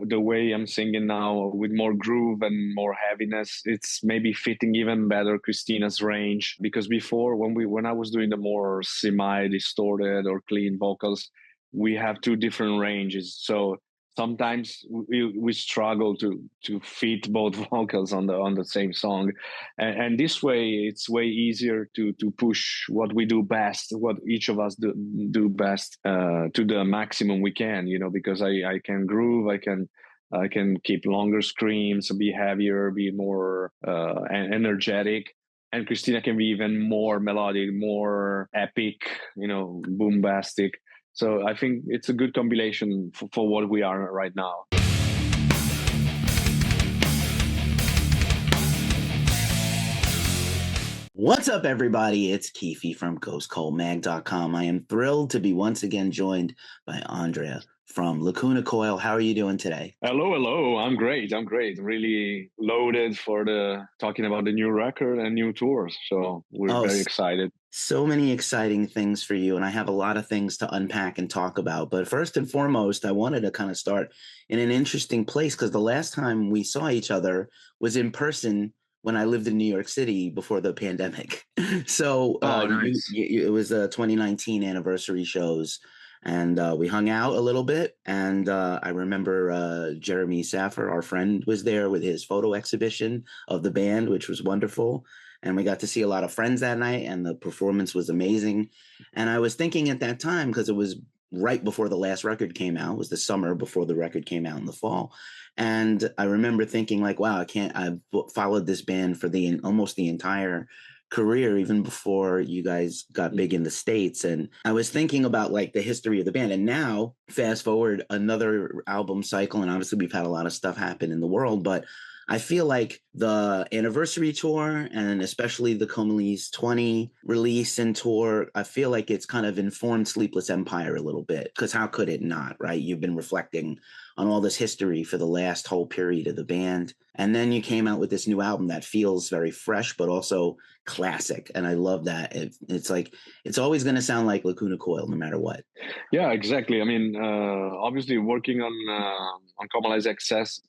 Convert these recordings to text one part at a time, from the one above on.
the way I'm singing now with more groove and more heaviness, it's maybe fitting even better Christina's range. Because before, when I was doing the more semi-distorted or clean vocals, we have two different ranges. So sometimes we struggle to fit both vocals on the same song, and this way it's way easier to push what we do best, what each of us do best, to the maximum we can, because I can groove, I can keep longer screams, be heavier, be more energetic, and Christina can be even more melodic, more epic, bombastic. So I think it's a good combination for what we are right now. What's up, everybody? It's Keefy from GhostColdMag.com. I am thrilled to be once again joined by Andrea from Lacuna Coil. How are you doing today? Hello. I'm great. Really loaded for talking about the new record and new tours. So we're very excited. So many exciting things for you, and I have a lot of things to unpack and talk about. But first and foremost, I wanted to kind of start in an interesting place, because the last time we saw each other was in person when I lived in New York City before the pandemic. So nice. It was 2019 anniversary shows, and we hung out a little bit. And I remember Jeremy Saffer, our friend, was there with his photo exhibition of the band, which was wonderful. And we got to see a lot of friends that night, and the performance was amazing. And I was thinking at that time, because it was right before the last record came out, it was the summer before the record came out in the fall. And I remember thinking, like, wow, I've followed this band for almost the entire career, even before you guys got big in the States. And I was thinking about like the history of the band. And now fast forward another album cycle, and obviously we've had a lot of stuff happen in the world, but I feel like the anniversary tour, and especially the Comely's 20 release and tour, I feel like it's kind of informed Sleepless Empire a little bit, because how could it not, right? You've been reflecting on all this history for the last whole period of the band. And then you came out with this new album that feels very fresh, but also classic. And I love that. It's like, it's always going to sound like Lacuna Coil, no matter what. Yeah, exactly. I mean, obviously working on Comely's Excess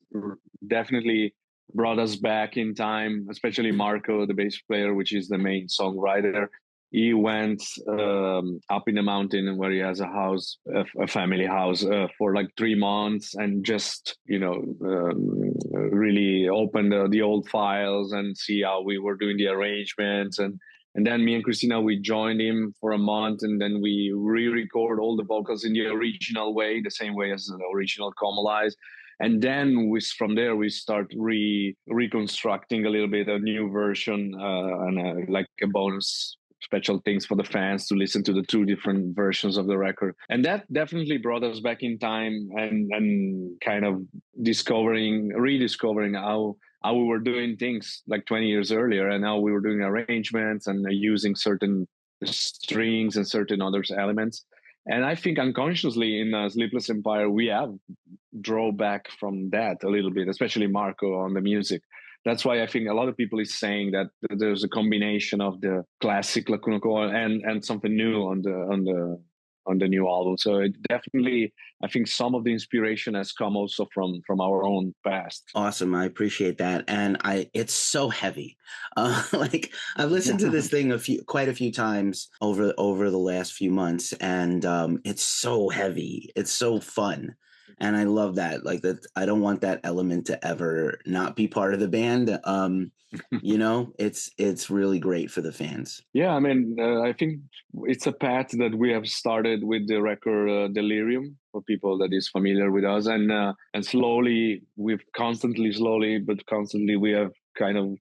definitely brought us back in time, especially Marco, the bass player, which is the main songwriter. He went up in the mountain where he has a house, a family house, for like 3 months, and just, really opened the old files and see how we were doing the arrangements. And then me and Christina, we joined him for a month, and then we re-record all the vocals in the original way, the same way as the original Comely's. And then from there, we start reconstructing a little bit, a new version, and like a bonus special things for the fans to listen to the two different versions of the record. And that definitely brought us back in time, and kind of rediscovering how we were doing things like 20 years earlier, and how we were doing arrangements and using certain strings and certain other elements. And I think unconsciously in Sleepless Empire, we have draw back from that a little bit, especially Marco on the music. That's why I think a lot of people is saying that there's a combination of the classic Lacuna Coil and something new on the new album. So it definitely, I think some of the inspiration has come also from our own past. Awesome. I appreciate that. And it's so heavy. Like I've listened to this thing quite a few times over the last few months, and it's so heavy. It's so fun. And I love that. Like that, I don't want that element to ever not be part of the band. It's really great for the fans. Yeah, I mean, I think it's a path that we have started with the record Delirium, for people that is familiar with us, and slowly we have kind of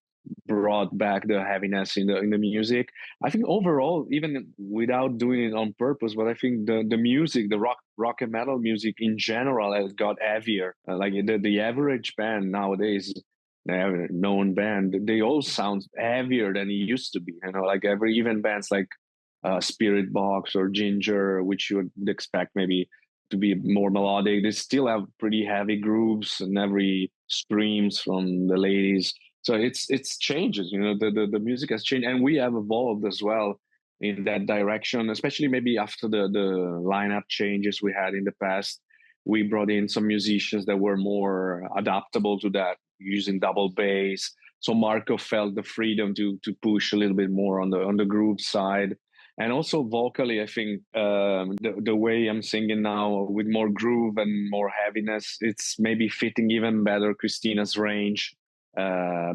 brought back the heaviness in the music. I think overall, even without doing it on purpose, but I think the music, the rock and metal music in general, has got heavier. Like the average band nowadays, the known band, they all sound heavier than it used to be. Like even bands like Spirit Box or Ginger, which you would expect maybe to be more melodic, they still have pretty heavy grooves and every screams from the ladies. So it's changes, the music has changed, and we have evolved as well in that direction, especially maybe after the lineup changes we had in the past. we brought in some musicians that were more adaptable to that, using double bass. So Marco felt the freedom to push a little bit more on the groove side. And also vocally, I think the way I'm singing now with more groove and more heaviness, it's maybe fitting even better Christina's range.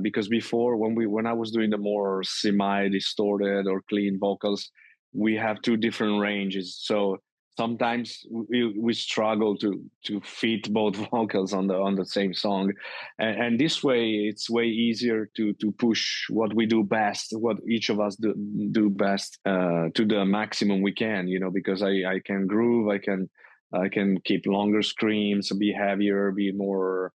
Because before, when I was doing the more semi-distorted or clean vocals, we have two different ranges. So sometimes we struggle to fit both vocals on the same song, and this way it's way easier to push what we do best, what each of us do best, to the maximum we can, because I can groove, I can keep longer screams, be heavier, be more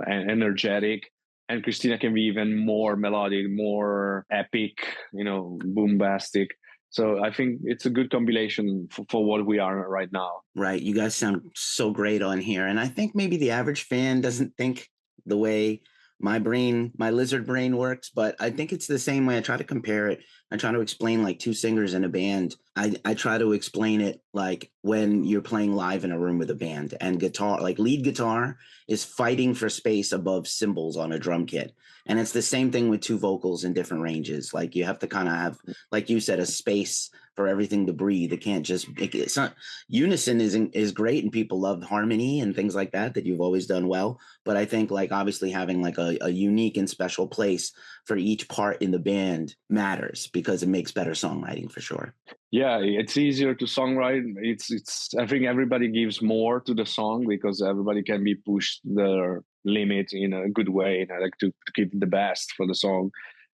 energetic, and Christina can be even more melodic, more epic, boombastic. So I think it's a good combination for what we are right now. Right. You guys sound so great on here. And I think maybe the average fan doesn't think the way my lizard brain works, but I think it's the same way. I try to compare it. I try to explain like two singers in a band. I try to explain it like when you're playing live in a room with a band, and guitar, like lead guitar is fighting for space above cymbals on a drum kit. And it's the same thing with two vocals in different ranges. Like you have to kind of have, like you said, a space for everything to breathe. It can't just, it's not, unison is great, and people love harmony and things like that you've always done well. But I think like obviously having like a unique and special place for each part in the band matters, because it makes better songwriting for sure. Yeah, it's easier to songwrite. It's I think everybody gives more to the song because everybody can be pushed their limit in a good way, like to keep the best for the song.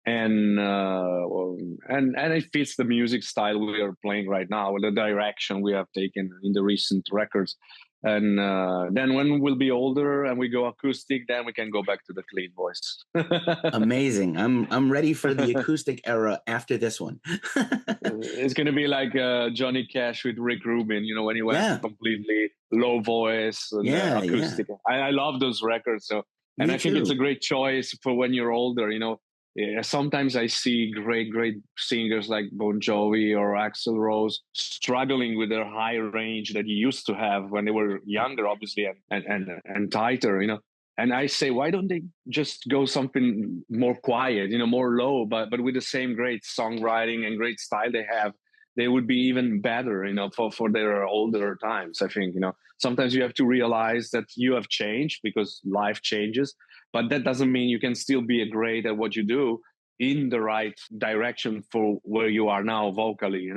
And and it fits the music style we are playing right now, the direction we have taken in the recent records. And then when we'll be older and we go acoustic, then we can go back to the clean voice. Amazing. I'm ready for the acoustic era after this one. It's going to be like Johnny Cash with Rick Rubin, when he went completely low voice and acoustic. I love those records. So, and Me I think too. it's a great choice for when you're older. Sometimes I see great singers like Bon Jovi or Axl Rose struggling with their high range that you used to have when they were younger, obviously, and tighter. And I say, why don't they just go something more quiet, more low, but with the same great songwriting and great style they have, they would be even better, for their older times. I think, sometimes you have to realize that you have changed because life changes, but that doesn't mean you can still be great at what you do in the right direction for where you are now vocally,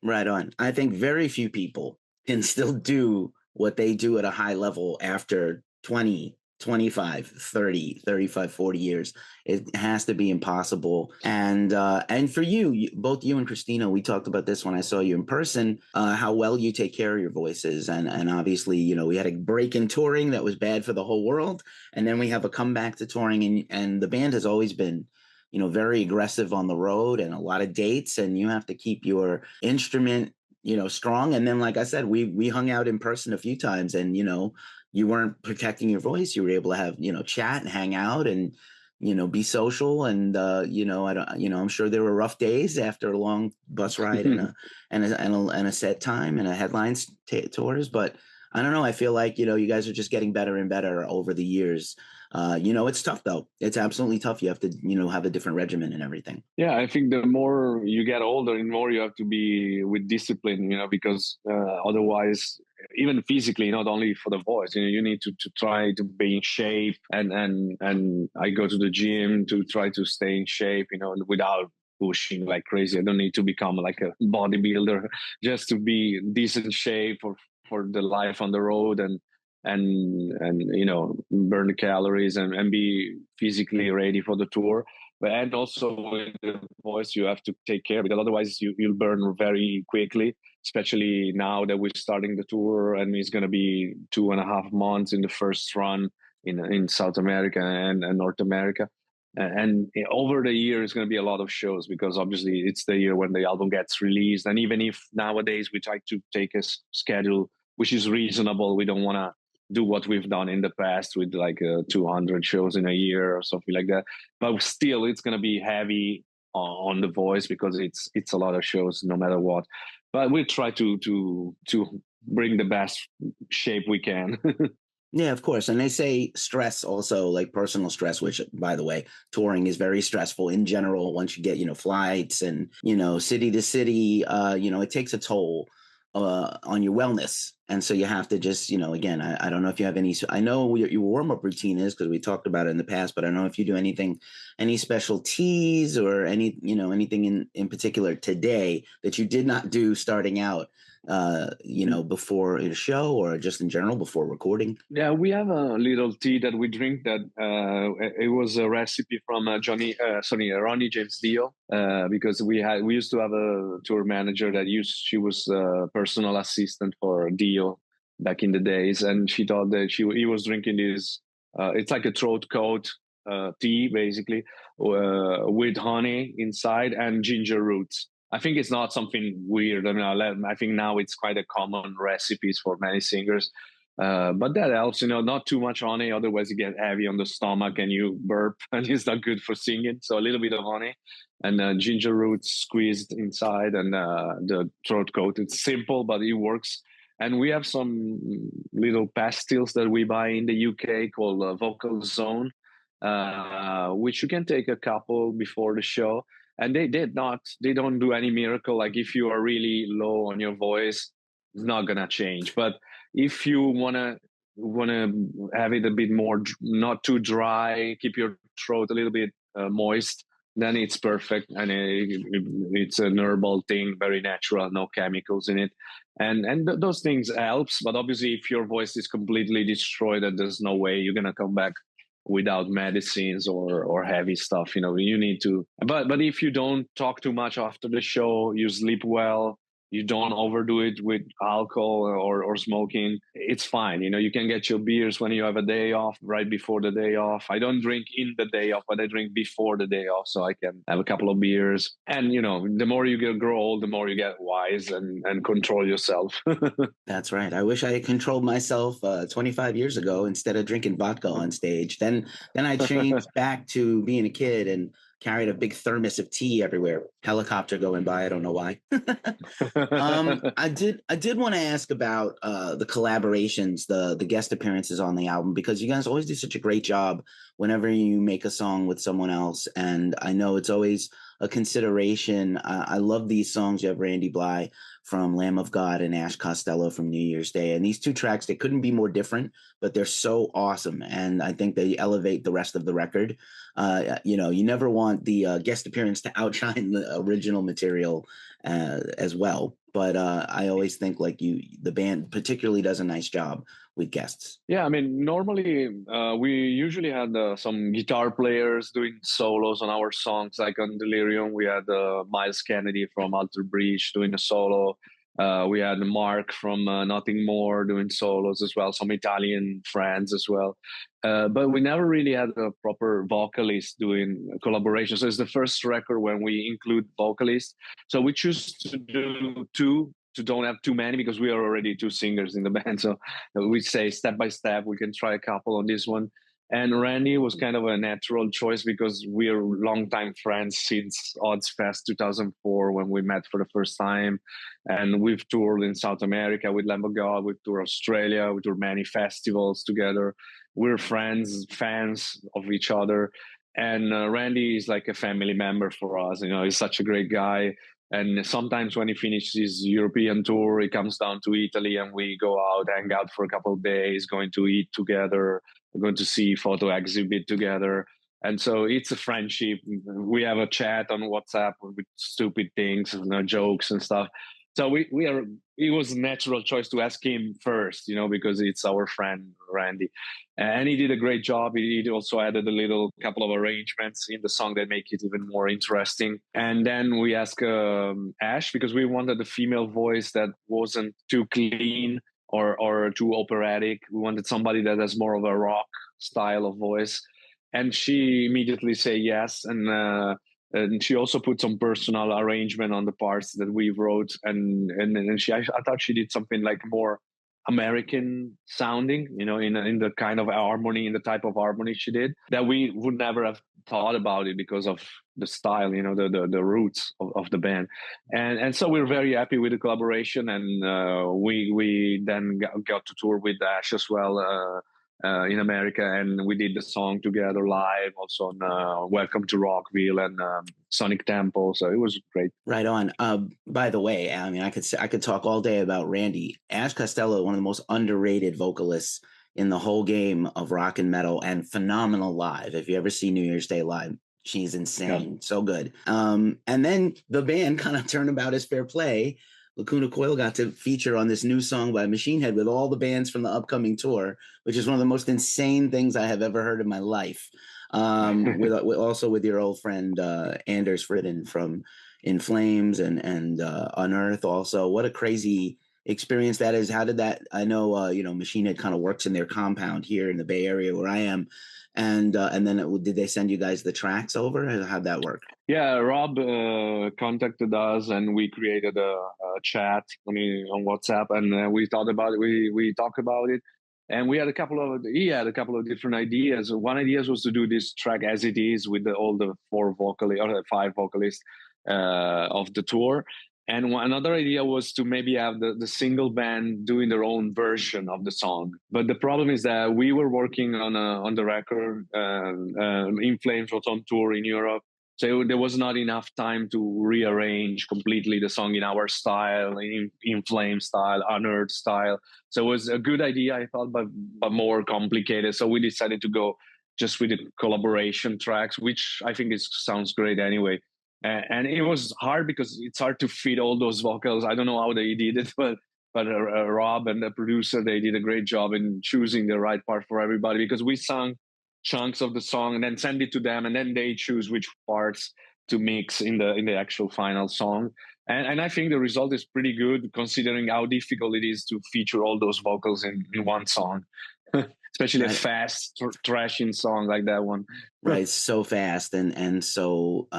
Right on. I think very few people can still do what they do at a high level after 20, 25, 30, 35, 40 years. It has to be impossible. And for you, both you and Christina, we talked about this when I saw you in person, how well you take care of your voices. And obviously, we had a break in touring that was bad for the whole world. And then we have a comeback to touring, and the band has always been very aggressive on the road and a lot of dates, and you have to keep your instrument, strong. And then, like I said, we hung out in person a few times, and, you weren't protecting your voice. You were able to have, chat and hang out and, be social. And, I don't, I'm sure there were rough days after a long bus ride and a set time and a headlines tours. But I don't know. I feel like, you guys are just getting better and better over the years. It's tough though. It's absolutely tough. You have to, have a different regimen and everything. Yeah, I think the more you get older, the more you have to be with discipline, because otherwise, even physically, not only for the voice, you need to try to be in shape. And I go to the gym to try to stay in shape, without pushing like crazy. I don't need to become like a bodybuilder just to be in decent shape for the life on the road and burn the calories and be physically ready for the tour. And also with the voice, you have to take care, because otherwise you'll burn very quickly, especially now that we're starting the tour and it's going to be 2.5 months in the first run in South America and North America. And over the year, it's going to be a lot of shows, because obviously it's the year when the album gets released. And even if nowadays we try to take a schedule which is reasonable, we don't want to do what we've done in the past with like 200 shows in a year or something like that. But still, it's going to be heavy on the voice, because it's a lot of shows no matter what. But we'll try to bring the best shape we can. Yeah, of course. And they say stress also, like personal stress, which, by the way, touring is very stressful in general. Once you get, flights and, city to city, it takes a toll on your wellness. And so you have to just, again, I don't know if you have any, I know what your warm up routine is because we talked about it in the past, but I don't know if you do anything, any special teas or anything in particular today that you did not do starting out before a show or just in general before recording? Yeah, we have a little tea that we drink that it was a recipe from Ronnie James Dio, because we used to have a tour manager she was a personal assistant for Dio back in the days, and she thought that he was drinking this. It's like a throat coat tea, basically, with honey inside and ginger roots. I think it's not something weird. I mean, I think now it's quite a common recipes for many singers. But that helps, not too much honey. Otherwise, you get heavy on the stomach and you burp, and it's not good for singing. So a little bit of honey and ginger roots squeezed inside, and the throat coat. It's simple, but it works. And we have some little pastilles that we buy in the UK called Vocal Zone, which you can take a couple before the show. And they don't do any miracle. Like if you are really low on your voice, it's not gonna change. But if you wanna have it a bit more, not too dry, keep your throat a little bit moist, then it's perfect. And it's an herbal thing, very natural, no chemicals in it, and those things helps. But obviously, if your voice is completely destroyed, and there's no way you're gonna come back without medicines or heavy stuff. You need to. But if you don't talk too much after the show, you sleep well, you don't overdo it with alcohol or smoking, it's fine. You can get your beers when you have a day off, right before the day off. I don't drink in the day off, but I drink before the day off, so I can have a couple of beers. And the more you grow old, the more you get wise and control yourself. That's right. I wish I had controlled myself 25 years ago instead of drinking vodka on stage. Then I changed back to being a kid and carried a big thermos of tea everywhere. Helicopter going by. I don't know why. I did want to ask about the collaborations, the guest appearances on the album, because you guys always do such a great job whenever you make a song with someone else. And I know it's always a consideration. I love these songs. You have Randy Blythe from Lamb of God and Ash Costello from New Year's Day. And these two tracks, they couldn't be more different, but they're so awesome. And I think they elevate the rest of the record. You never want the guest appearance to outshine the original material as well. But I always think the band particularly does a nice job with guests. Yeah, I mean, normally we usually had some guitar players doing solos on our songs. Like on Delirium, we had Miles Kennedy from Alter Bridge doing a solo. We had Mark from Nothing More doing solos as well, some Italian friends as well. But we never really had a proper vocalist doing collaboration. So it's the first record when we include vocalists. So we choose to do two, to don't have too many, because we are already two singers in the band. So we say step by step, we can try a couple on this one. And Randy was kind of a natural choice because we're longtime friends since Odds Fest 2004 when we met for the first time. And we've toured in South America with Lamb of God, we've toured Australia, we toured many festivals together. We're friends, fans of each other. And Randy is like a family member for us. He's such a great guy. And sometimes when he finishes his European tour, he comes down to Italy and we go out, hang out for a couple of days, going to eat together, going to see photo exhibit together. And so it's a friendship. We have a chat on WhatsApp with stupid things, jokes and stuff. So it was a natural choice to ask him first, because it's our friend Randy, and he did a great job. He also added a little couple of arrangements in the song that make it even more interesting. And then we asked Ash, because we wanted a female voice that wasn't too clean or too operatic. We wanted somebody that has more of a rock style of voice, and she immediately said yes. And she also put some personal arrangement on the parts that we wrote, and I thought she did something like more American sounding, in the kind of harmony, in the type of harmony she did, that we would never have thought about it because of the style, the roots of the band, and so we're very happy with the collaboration, and we then got to tour with Ash as well in America, and we did the song together live, also on Welcome to Rockville and Sonic Temple, so it was great. Right on. By the way, I mean, I could talk all day about Randy. Ash Costello, one of the most underrated vocalists in the whole game of rock and metal, and phenomenal live. If you ever see New Year's Day live, she's insane. Yeah. So good. And then the band kind of turned about as fair play. Lacuna Coil got to feature on this new song by Machine Head with all the bands from the upcoming tour, which is one of the most insane things I have ever heard in my life. Also with your old friend Anders Fridden from In Flames and Unearth. Also, what a crazy experience that is. How did that? I know Machine Head kind of works in their compound here in the Bay Area where I am, and then did they send you guys the tracks over? How'd that work? Yeah, Rob contacted us, and we created a chat. On WhatsApp, and we thought about it. We talked about it, and he had a couple of different ideas. One idea was to do this track as it is with all the 5 vocalists of the tour. And another idea was to maybe have the single band doing their own version of the song. But the problem is that we were working on the record. In Flames was on tour in Europe. So there was not enough time to rearrange completely the song in our style, in Flame style, Unearth style. So it was a good idea, I thought, but more complicated. So we decided to go just with the collaboration tracks, which I think sounds great anyway. And it was hard because it's hard to fit all those vocals. I don't know how they did it, but Rob and the producer, they did a great job in choosing the right part for everybody, because we sung chunks of the song and then send it to them, and then they choose which parts to mix in the actual final song. And I think the result is pretty good, considering how difficult it is to feature all those vocals in one song. Especially a fast, thrashing song like that one. Right, so fast and so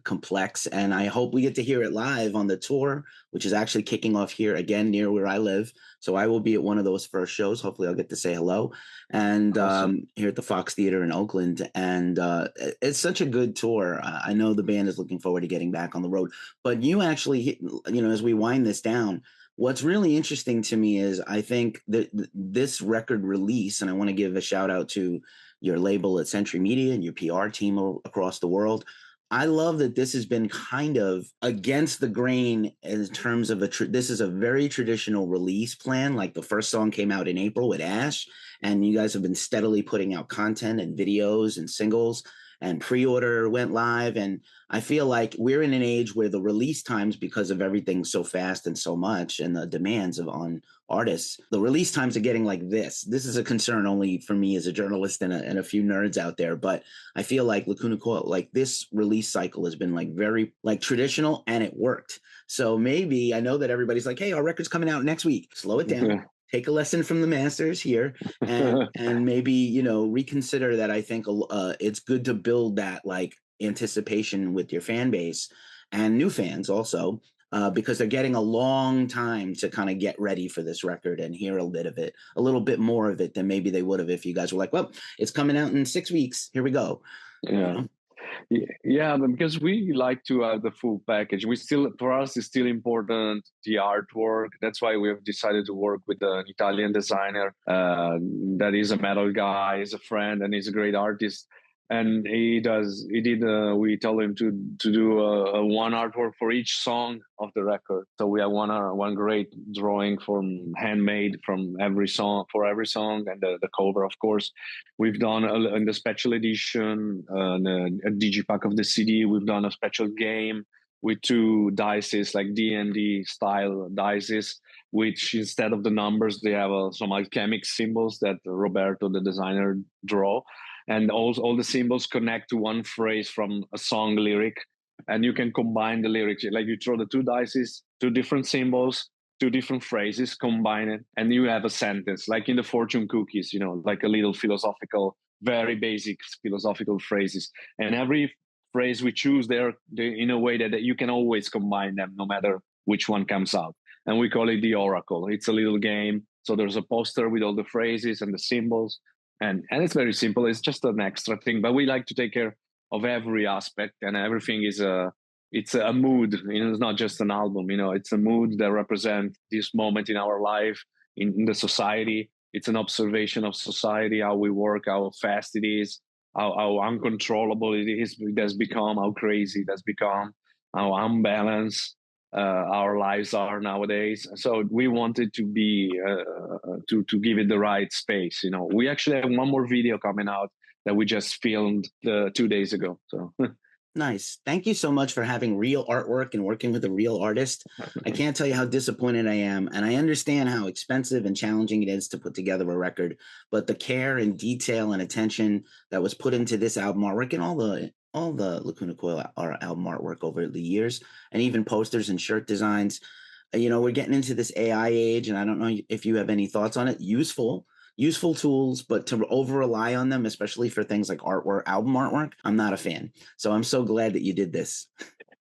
complex. And I hope we get to hear it live on the tour, which is actually kicking off here again near where I live. So I will be at one of those first shows. Hopefully I'll get to say hello. And awesome. Here at the Fox Theater in Oakland. And it's such a good tour. I know the band is looking forward to getting back on the road. But you actually, as we wind this down, what's really interesting to me is I think that this record release, and I want to give a shout out to your label at Century Media and your PR team across the world. I love that this has been kind of against the grain in terms of this is a very traditional release plan. Like the first song came out in April with Ash, and you guys have been steadily putting out content and videos and singles, and pre-order went live. And I feel like we're in an age where the release times, because of everything so fast and so much and the demands on artists, the release times are getting like this. This is a concern only for me as a journalist and a few nerds out there. But I feel like Lacuna Coil, like this release cycle has been like very like traditional, and it worked. So maybe, I know that everybody's like, hey, our record's coming out next week. Slow it down. Yeah. Take a lesson from the masters here, and maybe, reconsider that. I think it's good to build that like anticipation with your fan base and new fans also, because they're getting a long time to kind of get ready for this record and hear a little bit more of it than maybe they would have if you guys were like, well, it's coming out in 6 weeks. Here we go. Yeah. Yeah, because we like to have the full package. For us, it's still important, the artwork. That's why we have decided to work with an Italian designer that is a metal guy, is a friend, and he's a great artist. And we told him to do one artwork for each song of the record. So we have one great drawing handmade from every song, and the cover, of course. We've done in the special edition, a digipack of the CD. We've done a special game with 2 dices, like D&D style dices, which instead of the numbers, they have some alchemic symbols that Roberto, the designer, draw. And all the symbols connect to one phrase from a song lyric, and you can combine the lyrics. Like you throw the 2 dice, 2 different symbols, 2 different phrases, combine it, and you have a sentence, like in the fortune cookies, like a little philosophical, very basic philosophical phrases. And every phrase we choose, they're in a way that you can always combine them, no matter which one comes out. And we call it the Oracle. It's a little game. So there's a poster with all the phrases and the symbols. And it's very simple. It's just an extra thing. But we like to take care of every aspect, and everything is it's a mood. It's not just an album. It's a mood that represents this moment in our life, in the society. It's an observation of society, how we work, how fast it is, how uncontrollable it has become, how crazy it has become, how unbalanced our lives are nowadays. So we wanted to be to give it the right space. We actually have one more video coming out that we just filmed 2 days ago. So Nice. Thank you so much for having real artwork and working with a real artist. I can't tell you how disappointed I am. And I understand how expensive and challenging it is to put together a record, but the care and detail and attention that was put into this album artwork and all the Lacuna Coil album artwork over the years, and even posters and shirt designs. We're getting into this AI age, and I don't know if you have any thoughts on it. Useful tools, but to over rely on them, especially for things like artwork, album artwork, I'm not a fan. So I'm so glad that you did this.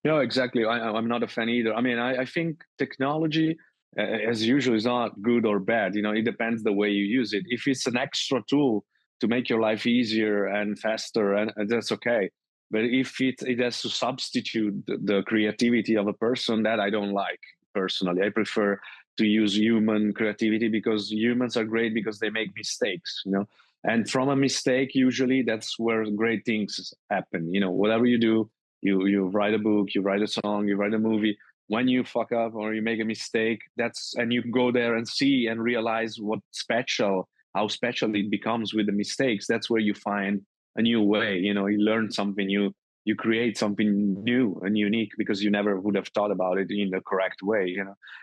No, exactly. I'm not a fan either. I mean, I think technology, as usual, is not good or bad. It depends the way you use it. If it's an extra tool to make your life easier and faster, and that's okay. But if it has to substitute the creativity of a person, that I don't like personally. I prefer to use human creativity, because humans are great because they make mistakes. And from a mistake, usually that's where great things happen. Whatever you do, you write a book, you write a song, you write a movie. When you fuck up or you make a mistake, and you go there and see and realize how special it becomes with the mistakes. That's where you find a new way. You learn something new, you create something new and unique because you never would have thought about it in the correct way.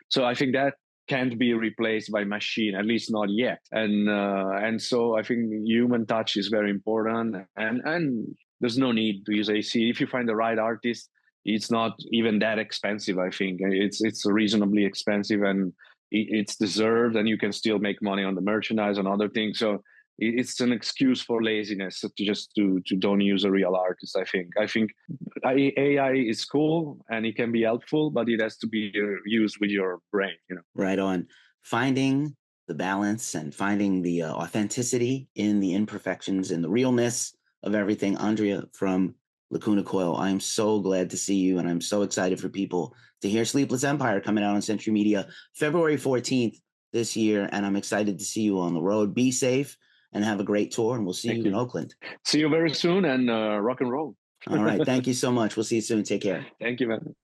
So I think that can't be replaced by machine, at least not yet. And so I think human touch is very important, and there's no need to use AC. If you find the right artist, it's not even that expensive. I think it's reasonably expensive, and it's deserved, and you can still make money on the merchandise and other things. So it's an excuse for laziness to don't use a real artist. I think AI is cool and it can be helpful, but it has to be used with your brain. Right on. Finding the balance and finding the authenticity in the imperfections and the realness of everything. Andrea from Lacuna Coil, I'm so glad to see you, and I'm so excited for people to hear Sleepless Empire coming out on Century Media February 14th this year, and I'm excited to see you on the road. Be safe and have a great tour, and we'll see you in Oakland. See you very soon, and rock and roll. All right. Thank you so much. We'll see you soon. Take care. Thank you, man.